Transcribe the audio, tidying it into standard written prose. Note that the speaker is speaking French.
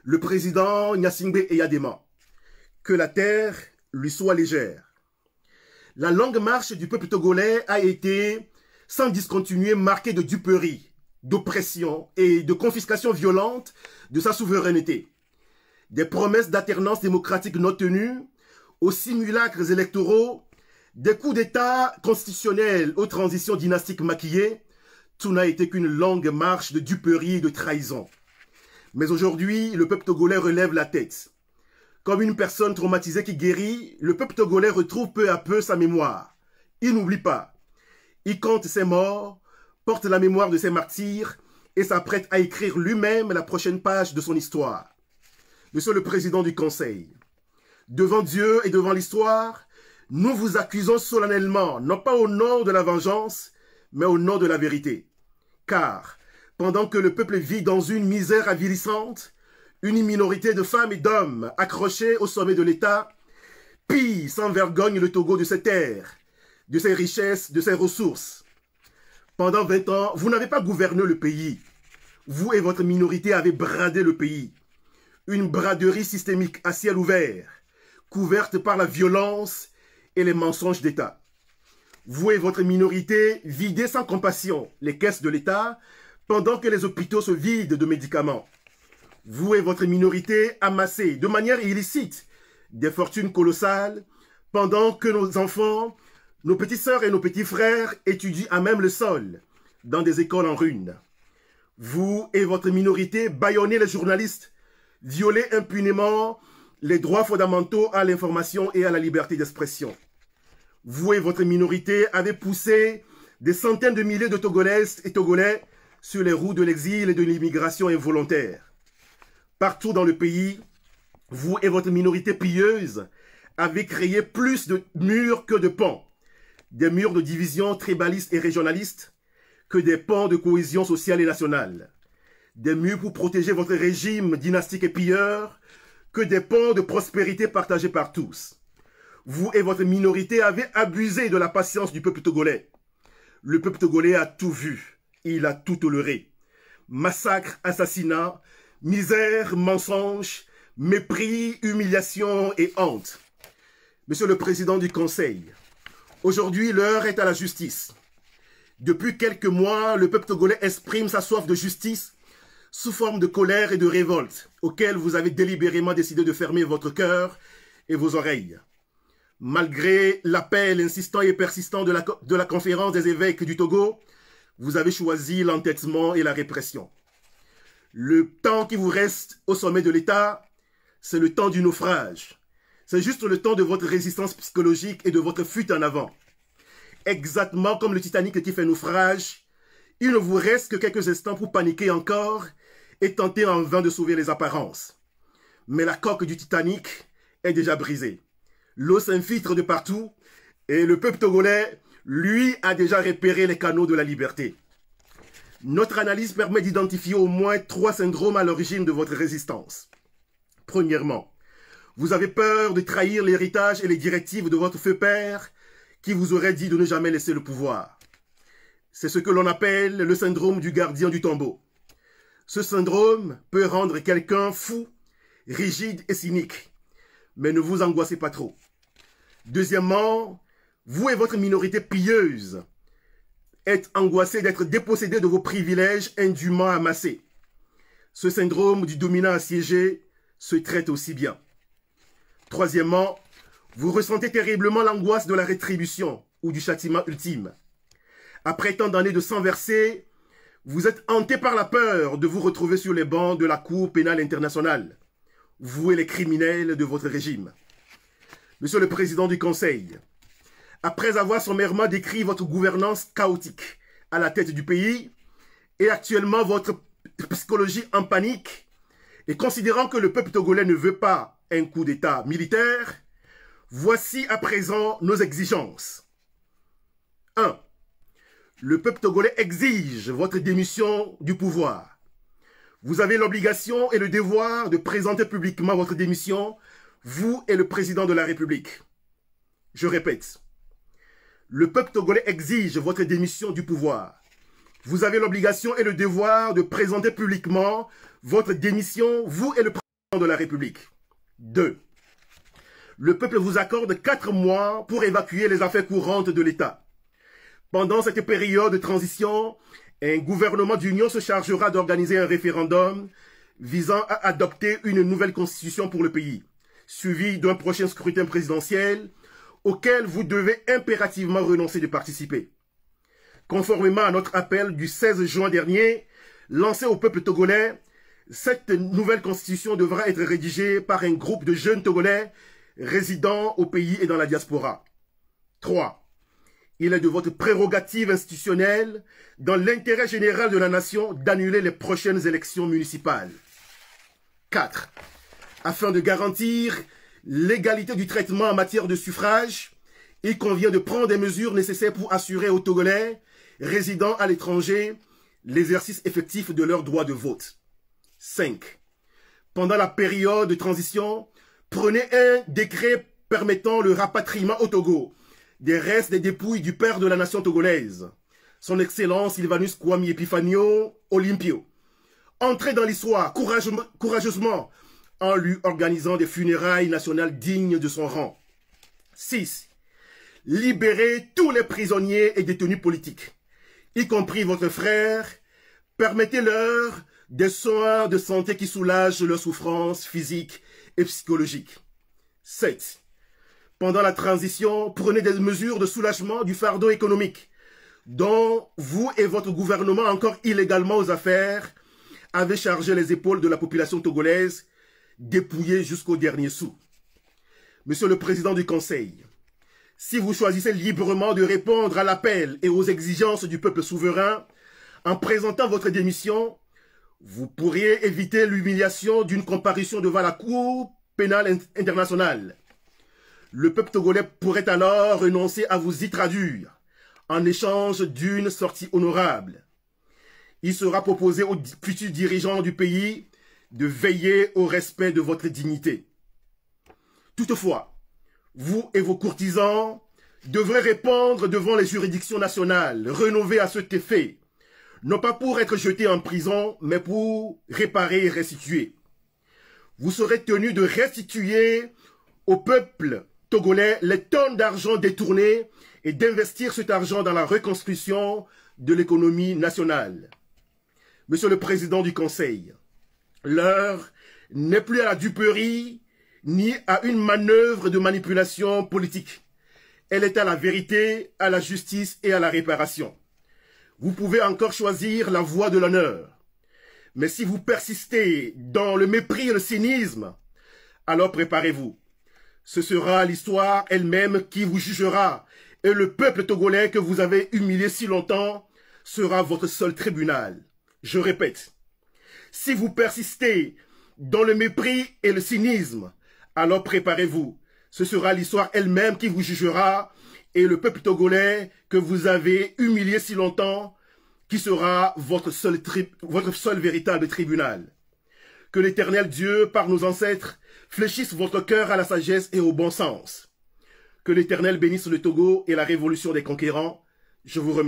le président Gnassingbé Eyadema, que la terre lui soit légère. La longue marche du peuple togolais a été, sans discontinuer, marquée de duperie, d'oppression et de confiscation violente de sa souveraineté. Des promesses d'alternance démocratique non tenues, aux simulacres électoraux, des coups d'État constitutionnels aux transitions dynastiques maquillées, tout n'a été qu'une longue marche de duperie et de trahison. Mais aujourd'hui, le peuple togolais relève la tête. Comme une personne traumatisée qui guérit, le peuple togolais retrouve peu à peu sa mémoire. Il n'oublie pas. Il compte ses morts, porte la mémoire de ses martyrs et s'apprête à écrire lui-même la prochaine page de son histoire. Monsieur le Président du Conseil, devant Dieu et devant l'histoire, nous vous accusons solennellement, non pas au nom de la vengeance, mais au nom de la vérité. Car, pendant que le peuple vit dans une misère avilissante, une minorité de femmes et d'hommes accrochés au sommet de l'État pille sans vergogne le Togo de ses terres, de ses richesses, de ses ressources. Pendant 20 ans, vous n'avez pas gouverné le pays. Vous et votre minorité avez bradé le pays. Une braderie systémique à ciel ouvert, couverte par la violence et les mensonges d'État. Vous et votre minorité videz sans compassion les caisses de l'État pendant que les hôpitaux se vident de médicaments. Vous et votre minorité amassez de manière illicite des fortunes colossales pendant que nos enfants, nos petites sœurs et nos petits frères étudient à même le sol dans des écoles en ruines. Vous et votre minorité bâillonnez les journalistes, violez impunément les droits fondamentaux à l'information et à la liberté d'expression. Vous et votre minorité avez poussé des centaines de milliers de Togolaises et Togolais sur les roues de l'exil et de l'immigration involontaire. Partout dans le pays, vous et votre minorité pilleuse avez créé plus de murs que de ponts. Des murs de division tribalistes et régionalistes que des ponts de cohésion sociale et nationale. Des murs pour protéger votre régime dynastique et pilleur que des ponts de prospérité partagés par tous. Vous et votre minorité avez abusé de la patience du peuple togolais. Le peuple togolais a tout vu, il a tout toléré. Massacres, assassinats, misère, mensonges, mépris, humiliation et honte. Monsieur le Président du Conseil, aujourd'hui l'heure est à la justice. Depuis quelques mois, le peuple togolais exprime sa soif de justice sous forme de colère et de révolte, auquel vous avez délibérément décidé de fermer votre cœur et vos oreilles. Malgré l'appel insistant et persistant de la conférence des évêques du Togo, vous avez choisi l'entêtement et la répression. Le temps qui vous reste au sommet de l'État, c'est le temps du naufrage. C'est juste le temps de votre résistance psychologique et de votre fuite en avant. Exactement comme le Titanic qui fait naufrage, il ne vous reste que quelques instants pour paniquer encore et tenter en vain de sauver les apparences. Mais la coque du Titanic est déjà brisée. L'eau s'infiltre de partout et le peuple togolais, lui, a déjà repéré les canaux de la liberté. Notre analyse permet d'identifier au moins 3 syndromes à l'origine de votre résistance. Premièrement, vous avez peur de trahir l'héritage et les directives de votre feu père qui vous aurait dit de ne jamais laisser le pouvoir. C'est ce que l'on appelle le syndrome du gardien du tombeau. Ce syndrome peut rendre quelqu'un fou, rigide et cynique. Mais ne vous angoissez pas trop. Deuxièmement, vous et votre minorité pilleuse êtes angoissés d'être dépossédés de vos privilèges indûment amassés. Ce syndrome du dominant assiégé se traite aussi bien. Troisièmement, vous ressentez terriblement l'angoisse de la rétribution ou du châtiment ultime. Après tant d'années de sang versé, vous êtes hanté par la peur de vous retrouver sur les bancs de la Cour pénale internationale, vous et les criminels de votre régime. Monsieur le Président du Conseil, après avoir sommairement décrit votre gouvernance chaotique à la tête du pays et actuellement votre psychologie en panique, et considérant que le peuple togolais ne veut pas un coup d'État militaire, voici à présent nos exigences. 1. Le peuple togolais exige votre démission du pouvoir. Vous avez l'obligation et le devoir de présenter publiquement votre démission, vous et le président de la République. Je répète, le peuple togolais exige votre démission du pouvoir. Vous avez l'obligation et le devoir de présenter publiquement votre démission, vous et le président. de la République. 2. Le peuple vous accorde 4 mois pour évacuer les affaires courantes de l'État. Pendant cette période de transition, un gouvernement d'union se chargera d'organiser un référendum visant à adopter une nouvelle constitution pour le pays, suivi d'un prochain scrutin présidentiel auquel vous devez impérativement renoncer de participer. Conformément à notre appel du 16 juin dernier, lancé au peuple togolais, cette nouvelle constitution devra être rédigée par un groupe de jeunes Togolais résidant au pays et dans la diaspora. 3. Il est de votre prérogative institutionnelle, dans l'intérêt général de la nation, d'annuler les prochaines élections municipales. 4. Afin de garantir l'égalité du traitement en matière de suffrage, il convient de prendre des mesures nécessaires pour assurer aux Togolais résidant à l'étranger l'exercice effectif de leur droit de vote. 5. Pendant la période de transition, prenez un décret permettant le rapatriement au Togo des restes des dépouilles du père de la nation togolaise, son Excellence Sylvanus Kwame Epifanio Olympio. Entrez dans l'histoire courageusement en lui organisant des funérailles nationales dignes de son rang. 6. Libérez tous les prisonniers et détenus politiques, y compris votre frère. Permettez-leur des soins de santé qui soulagent leurs souffrances physiques et psychologiques. 7. Pendant la transition, prenez des mesures de soulagement du fardeau économique dont vous et votre gouvernement, encore illégalement aux affaires, avez chargé les épaules de la population togolaise, dépouillée jusqu'au dernier sou. Monsieur le Président du Conseil, si vous choisissez librement de répondre à l'appel et aux exigences du peuple souverain en présentant votre démission, vous pourriez éviter l'humiliation d'une comparution devant la Cour pénale internationale. Le peuple togolais pourrait alors renoncer à vous y traduire en échange d'une sortie honorable. Il sera proposé aux futurs dirigeants du pays de veiller au respect de votre dignité. Toutefois, vous et vos courtisans devrez répondre devant les juridictions nationales, rénovées à cet effet, non pas pour être jetés en prison, mais pour réparer et restituer. Vous serez tenus de restituer au peuple togolais les tonnes d'argent détournées et d'investir cet argent dans la reconstruction de l'économie nationale. Monsieur le Président du Conseil, l'heure n'est plus à la duperie ni à une manœuvre de manipulation politique. Elle est à la vérité, à la justice et à la réparation. Vous pouvez encore choisir la voie de l'honneur. Mais si vous persistez dans le mépris et le cynisme, alors préparez-vous. Ce sera l'histoire elle-même qui vous jugera, et le peuple togolais que vous avez humilié si longtemps sera votre seul tribunal. Je répète, si vous persistez dans le mépris et le cynisme, alors préparez-vous. Ce sera l'histoire elle-même qui vous jugera, et le peuple togolais que vous avez humilié si longtemps, qui sera votre seul véritable tribunal. Que l'Éternel Dieu, par nos ancêtres, fléchisse votre cœur à la sagesse et au bon sens. Que l'Éternel bénisse le Togo et la révolution des conquérants. Je vous remercie.